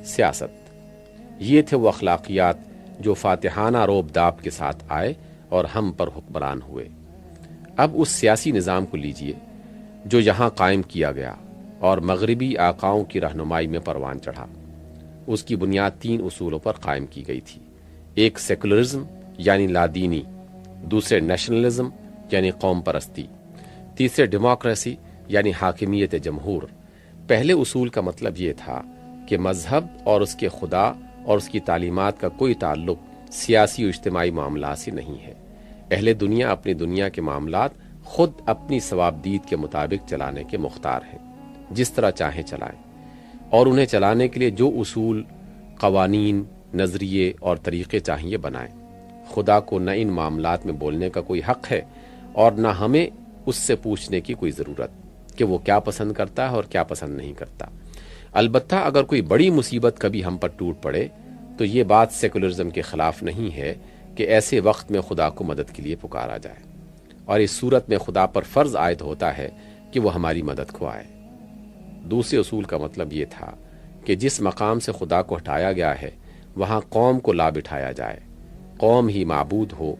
سیاست، یہ تھے وہ اخلاقیات جو فاتحانہ روب داب کے ساتھ آئے اور ہم پر حکمران ہوئے۔ اب اس سیاسی نظام کو لیجئے جو یہاں قائم کیا گیا اور مغربی آقاؤں کی رہنمائی میں پروان چڑھا۔ اس کی بنیاد 3 اصولوں پر قائم کی گئی تھی، ایک سیکولرزم یعنی لادینی، دوسرے نیشنلزم یعنی قوم پرستی، تیسرے ڈیموکریسی یعنی حاکمیت جمہور۔ پہلے اصول کا مطلب یہ تھا کہ مذہب اور اس کے خدا اور اس کی تعلیمات کا کوئی تعلق سیاسی و اجتماعی معاملات سے نہیں ہے۔ اہل دنیا اپنی دنیا کے معاملات خود اپنی ثوابدید کے مطابق چلانے کے مختار ہیں، جس طرح چاہیں چلائیں، اور انہیں چلانے کے لیے جو اصول، قوانین، نظریے اور طریقے چاہیے بنائیں۔ خدا کو نہ ان معاملات میں بولنے کا کوئی حق ہے اور نہ ہمیں اس سے پوچھنے کی کوئی ضرورت کہ وہ کیا پسند کرتا ہے اور کیا پسند نہیں کرتا۔ البتہ اگر کوئی بڑی مصیبت کبھی ہم پر ٹوٹ پڑے تو یہ بات سیکولرزم کے خلاف نہیں ہے کہ ایسے وقت میں خدا کو مدد کے لیے پکارا جائے، اور اس صورت میں خدا پر فرض عائد ہوتا ہے کہ وہ ہماری مدد کو آئے۔ دوسرے اصول کا مطلب یہ تھا کہ جس مقام سے خدا کو ہٹایا گیا ہے وہاں قوم کو لا بٹھایا جائے، قوم ہی معبود ہو،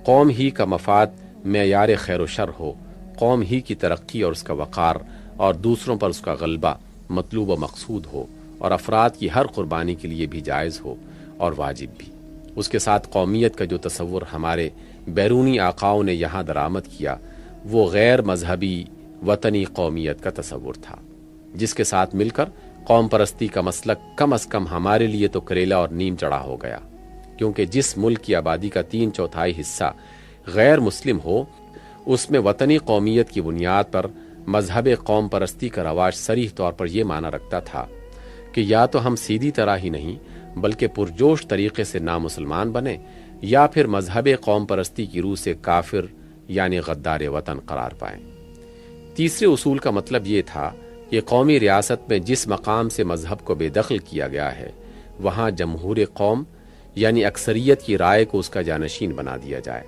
قوم ہی کا مفاد معیار خیر و شر ہو، قوم ہی کی ترقی اور اس کا وقار اور دوسروں پر اس کا غلبہ مطلوب و مقصود ہو، اور افراد کی ہر قربانی کے لیے بھی جائز ہو اور واجب بھی۔ اس کے ساتھ قومیت کا جو تصور ہمارے بیرونی آقاؤں نے یہاں درآمد کیا وہ غیر مذہبی وطنی قومیت کا تصور تھا، جس کے ساتھ مل کر قوم پرستی کا مسلک کم از کم ہمارے لیے تو کریلا اور نیم چڑھا ہو گیا، کیونکہ جس ملک کی آبادی کا 3/4 حصہ غیر مسلم ہو اس میں وطنی قومیت کی بنیاد پر مذہب قوم پرستی کا رواج صریح طور پر یہ معنی رکھتا تھا کہ یا تو ہم سیدھی طرح ہی نہیں بلکہ پرجوش طریقے سے نامسلمان بنے، یا پھر مذہب قوم پرستی کی روح سے کافر یعنی غدار وطن قرار پائیں۔ تیسرے اصول کا مطلب یہ تھا کہ قومی ریاست میں جس مقام سے مذہب کو بے دخل کیا گیا ہے وہاں جمہور قوم یعنی اکثریت کی رائے کو اس کا جانشین بنا دیا جائے۔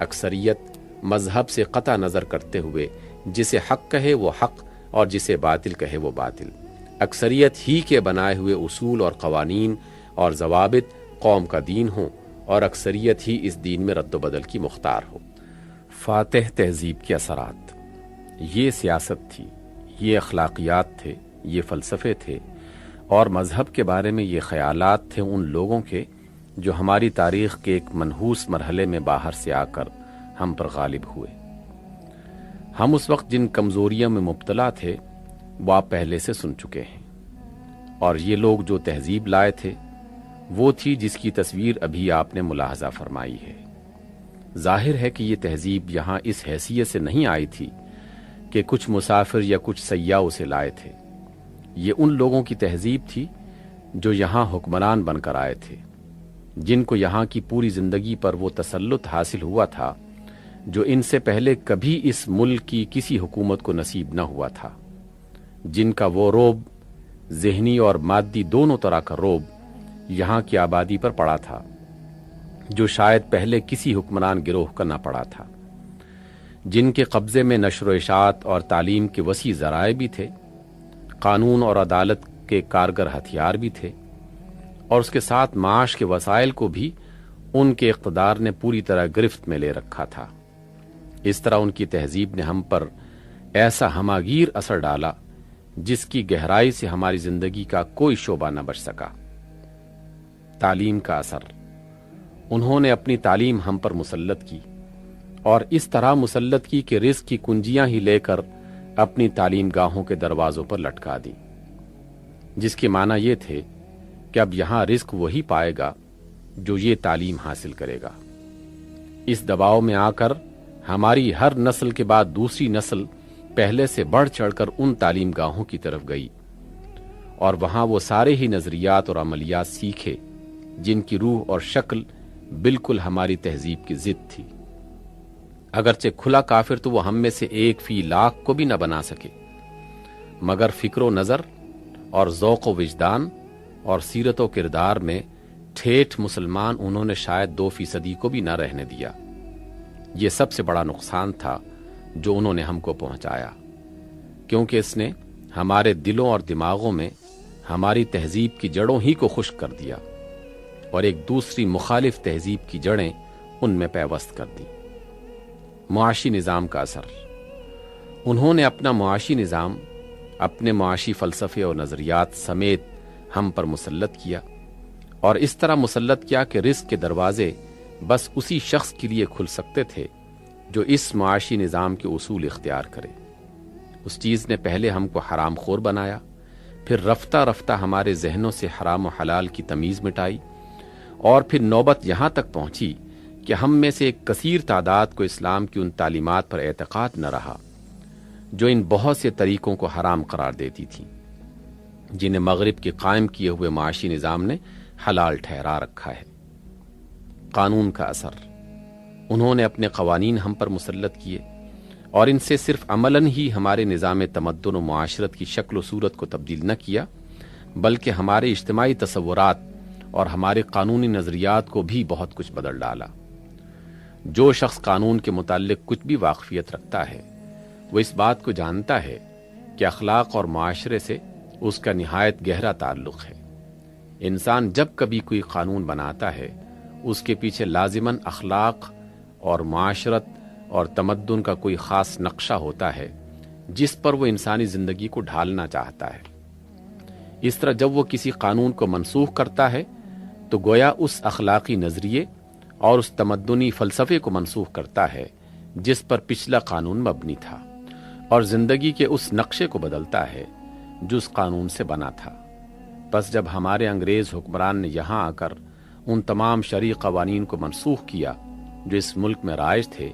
اکثریت مذہب سے قطع نظر کرتے ہوئے جسے حق کہے وہ حق اور جسے باطل کہے وہ باطل، اکثریت ہی کے بنائے ہوئے اصول اور قوانین اور ضوابط قوم کا دین ہوں، اور اکثریت ہی اس دین میں رد و بدل کی مختار ہو۔ فاتح تہذیب کے اثرات، یہ سیاست تھی، یہ اخلاقیات تھے، یہ فلسفے تھے، اور مذہب کے بارے میں یہ خیالات تھے ان لوگوں کے جو ہماری تاریخ کے ایک منحوس مرحلے میں باہر سے آ کر ہم پر غالب ہوئے۔ ہم اس وقت جن کمزوریوں میں مبتلا تھے وہ آپ پہلے سے سن چکے ہیں، اور یہ لوگ جو تہذیب لائے تھے وہ تھی جس کی تصویر ابھی آپ نے ملاحظہ فرمائی ہے۔ ظاہر ہے کہ یہ تہذیب یہاں اس حیثیت سے نہیں آئی تھی کہ کچھ مسافر یا کچھ سیاح اسے لائے تھے، یہ ان لوگوں کی تہذیب تھی جو یہاں حکمران بن کر آئے تھے، جن کو یہاں کی پوری زندگی پر وہ تسلط حاصل ہوا تھا جو ان سے پہلے کبھی اس ملک کی کسی حکومت کو نصیب نہ ہوا تھا، جن کا وہ روب، ذہنی اور مادی دونوں طرح کا روب، یہاں کی آبادی پر پڑا تھا جو شاید پہلے کسی حکمران گروہ کا نہ پڑا تھا، جن کے قبضے میں نشر و اشاعت اور تعلیم کے وسیع ذرائع بھی تھے، قانون اور عدالت کے کارگر ہتھیار بھی تھے، اور اس کے ساتھ معاش کے وسائل کو بھی ان کے اقتدار نے پوری طرح گرفت میں لے رکھا تھا۔ اس طرح ان کی تہذیب نے ہم پر ایسا ہماگیر اثر ڈالا جس کی گہرائی سے ہماری زندگی کا کوئی شعبہ نہ بچ سکا۔ تعلیم کا اثر، انہوں نے اپنی تعلیم ہم پر مسلط کی، اور اس طرح مسلط کی کہ رزق کی کنجیاں ہی لے کر اپنی تعلیم گاہوں کے دروازوں پر لٹکا دی، جس کے معنی یہ تھے کہ اب یہاں رزق وہی پائے گا جو یہ تعلیم حاصل کرے گا۔ اس دباؤ میں آ کر ہماری ہر نسل کے بعد دوسری نسل پہلے سے بڑھ چڑھ کر ان تعلیم گاہوں کی طرف گئی، اور وہاں وہ سارے ہی نظریات اور عملیات سیکھے جن کی روح اور شکل بالکل ہماری تہذیب کی ضد تھی۔ اگرچہ کھلا کافر تو وہ ہم میں سے 1/1,00,000 کو بھی نہ بنا سکے، مگر فکر و نظر اور ذوق و وجدان اور سیرت و کردار میں ٹھیٹھ مسلمان انہوں نے شاید 2% کو بھی نہ رہنے دیا۔ یہ سب سے بڑا نقصان تھا جو انہوں نے ہم کو پہنچایا، کیونکہ اس نے ہمارے دلوں اور دماغوں میں ہماری تہذیب کی جڑوں ہی کو خشک کر دیا اور ایک دوسری مخالف تہذیب کی جڑیں ان میں پیوست کر دی۔ معاشی نظام کا اثر: انہوں نے اپنا معاشی نظام اپنے معاشی فلسفے اور نظریات سمیت ہم پر مسلط کیا، اور اس طرح مسلط کیا کہ رزق کے دروازے بس اسی شخص کے لیے کھل سکتے تھے جو اس معاشی نظام کے اصول اختیار کرے۔ اس چیز نے پہلے ہم کو حرام خور بنایا، پھر رفتہ رفتہ ہمارے ذہنوں سے حرام و حلال کی تمیز مٹائی، اور پھر نوبت یہاں تک پہنچی کہ ہم میں سے ایک کثیر تعداد کو اسلام کی ان تعلیمات پر اعتقاد نہ رہا جو ان بہت سے طریقوں کو حرام قرار دیتی تھیں، جنہیں مغرب کے قائم کیے ہوئے معاشی نظام نے حلال ٹھہرا رکھا ہے۔ قانون کا اثر: انہوں نے اپنے قوانین ہم پر مسلط کیے، اور ان سے صرف عملاً ہی ہمارے نظام تمدن و معاشرت کی شکل و صورت کو تبدیل نہ کیا، بلکہ ہمارے اجتماعی تصورات اور ہمارے قانونی نظریات کو بھی بہت کچھ بدل ڈالا۔ جو شخص قانون کے متعلق کچھ بھی واقفیت رکھتا ہے، وہ اس بات کو جانتا ہے کہ اخلاق اور معاشرے سے اس کا نہایت گہرا تعلق ہے۔ انسان جب کبھی کوئی قانون بناتا ہے، اس کے پیچھے لازماً اخلاق اور معاشرت اور تمدن کا کوئی خاص نقشہ ہوتا ہے جس پر وہ انسانی زندگی کو ڈھالنا چاہتا ہے۔ اس طرح جب وہ کسی قانون کو منسوخ کرتا ہے تو گویا اس اخلاقی نظریے اور اس تمدنی فلسفے کو منسوخ کرتا ہے جس پر پچھلا قانون مبنی تھا، اور زندگی کے اس نقشے کو بدلتا ہے جو اس قانون سے بنا تھا۔ بس جب ہمارے انگریز حکمران نے یہاں آ کر ان تمام شرعی قوانین کو منسوخ کیا جو اس ملک میں رائج تھے،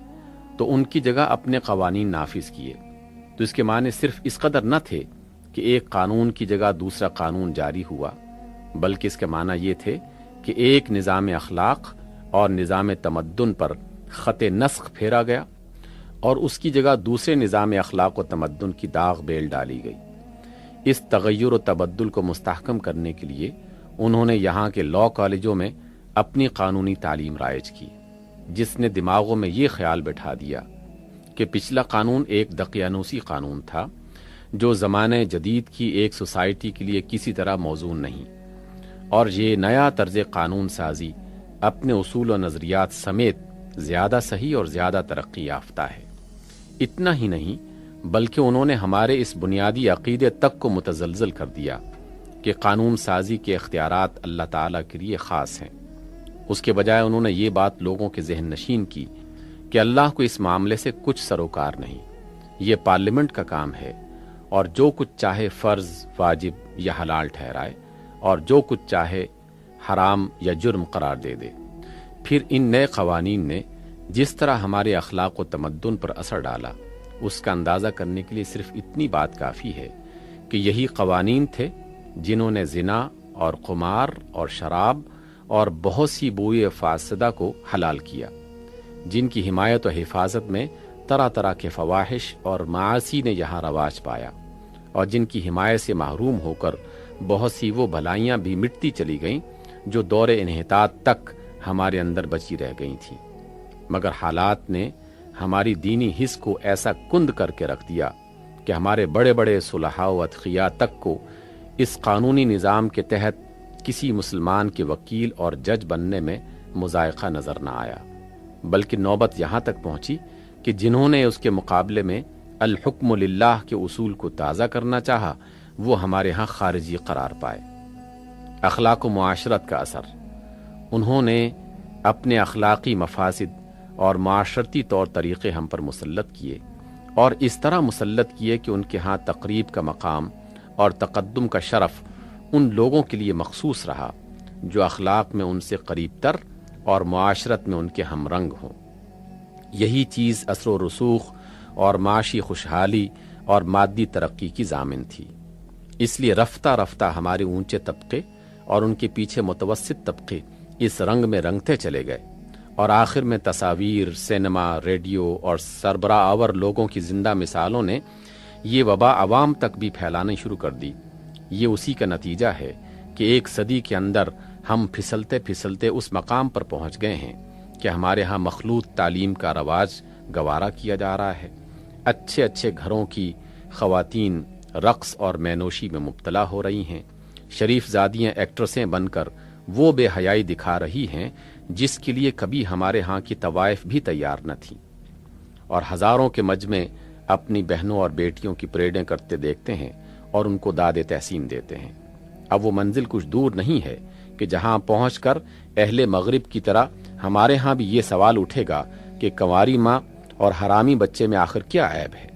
تو ان کی جگہ اپنے قوانین نافذ کیے، تو اس کے معنی صرف اس قدر نہ تھے کہ ایک قانون کی جگہ دوسرا قانون جاری ہوا، بلکہ اس کے معنی یہ تھے کہ ایک نظام اخلاق اور نظام تمدن پر خط نسخ پھیرا گیا اور اس کی جگہ دوسرے نظام اخلاق و تمدن کی داغ بیل ڈالی گئی۔ اس تغیر و تبدل کو مستحکم کرنے کے لیے انہوں نے یہاں کے لاء کالجوں میں اپنی قانونی تعلیم رائج کی، جس نے دماغوں میں یہ خیال بٹھا دیا کہ پچھلا قانون ایک دقیانوسی قانون تھا جو زمانے جدید کی ایک سوسائٹی کے لیے کسی طرح موزون نہیں، اور یہ نیا طرز قانون سازی اپنے اصول و نظریات سمیت زیادہ صحیح اور زیادہ ترقی یافتہ ہے۔ اتنا ہی نہیں بلکہ انہوں نے ہمارے اس بنیادی عقیدے تک کو متزلزل کر دیا کہ قانون سازی کے اختیارات اللہ تعالیٰ کے لیے خاص ہیں۔ اس کے بجائے انہوں نے یہ بات لوگوں کے ذہن نشین کی کہ اللہ کو اس معاملے سے کچھ سروکار نہیں، یہ پارلیمنٹ کا کام ہے، اور جو کچھ چاہے فرض، واجب یا حلال ٹھہرائے، اور جو کچھ چاہے حرام یا جرم قرار دے دے۔ پھر ان نئے قوانین نے جس طرح ہمارے اخلاق و تمدن پر اثر ڈالا، اس کا اندازہ کرنے کے لیے صرف اتنی بات کافی ہے کہ یہی قوانین تھے جنہوں نے زنا اور قمار اور شراب اور بہت سی بوئے فاسدہ کو حلال کیا، جن کی حمایت و حفاظت میں طرح طرح کے فواحش اور معاصی نے یہاں رواج پایا، اور جن کی حمایت سے محروم ہو کر بہت سی وہ بھلائیاں بھی مٹتی چلی گئیں جو دور انحطاط تک ہمارے اندر بچی رہ گئی تھیں، مگر حالات نے ہماری دینی حس کو ایسا کند کر کے رکھ دیا کہ ہمارے بڑے بڑے صلحاء و اتقیاء تک کو اس قانونی نظام کے تحت کسی مسلمان کے وکیل اور جج بننے میں مذائقہ نظر نہ آیا، بلکہ نوبت یہاں تک پہنچی کہ جنہوں نے اس کے مقابلے میں الحکم للہ کے اصول کو تازہ کرنا چاہا، وہ ہمارے ہاں خارجی قرار پائے۔ اخلاق و معاشرت کا اثر: انہوں نے اپنے اخلاقی مفاسد اور معاشرتی طور طریقے ہم پر مسلط کیے، اور اس طرح مسلط کیے کہ ان کے ہاں تقریب کا مقام اور تقدم کا شرف ان لوگوں کے لیے مخصوص رہا جو اخلاق میں ان سے قریب تر اور معاشرت میں ان کے ہم رنگ ہوں۔ یہی چیز اثر و رسوخ اور معاشی خوشحالی اور مادی ترقی کی ضامن تھی۔ اس لیے رفتہ رفتہ ہمارے اونچے طبقے اور ان کے پیچھے متوسط طبقے اس رنگ میں رنگتے چلے گئے، اور آخر میں تصاویر، سینما، ریڈیو اور سربراہ آور لوگوں کی زندہ مثالوں نے یہ وبا عوام تک بھی پھیلانی شروع کر دی۔ یہ اسی کا نتیجہ ہے کہ ایک صدی کے اندر ہم پھسلتے پھسلتے اس مقام پر پہنچ گئے ہیں کہ ہمارے ہاں مخلوط تعلیم کا رواج گوارا کیا جا رہا ہے۔ اچھے اچھے گھروں کی خواتین رقص اور مینوشی میں مبتلا ہو رہی ہیں، شریف زادیاں ایکٹریسیں بن کر وہ بے حیائی دکھا رہی ہیں جس کے لیے کبھی ہمارے ہاں کی طوائف بھی تیار نہ تھیں، اور ہزاروں کے مجمع اپنی بہنوں اور بیٹیوں کی پریڈیں کرتے دیکھتے ہیں اور ان کو داد تحسین دیتے ہیں۔ اب وہ منزل کچھ دور نہیں ہے کہ جہاں پہنچ کر اہل مغرب کی طرح ہمارے ہاں بھی یہ سوال اٹھے گا کہ کنواری ماں اور حرامی بچے میں آخر کیا عیب ہے؟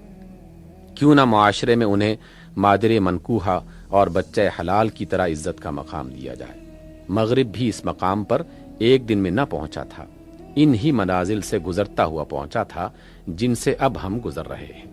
کیوں نہ معاشرے میں انہیں مادر منکوحہ اور بچہ حلال کی طرح عزت کا مقام دیا جائے۔ مغرب بھی اس مقام پر ایک دن میں نہ پہنچا تھا، ان ہی منازل سے گزرتا ہوا پہنچا تھا جن سے اب ہم گزر رہے ہیں۔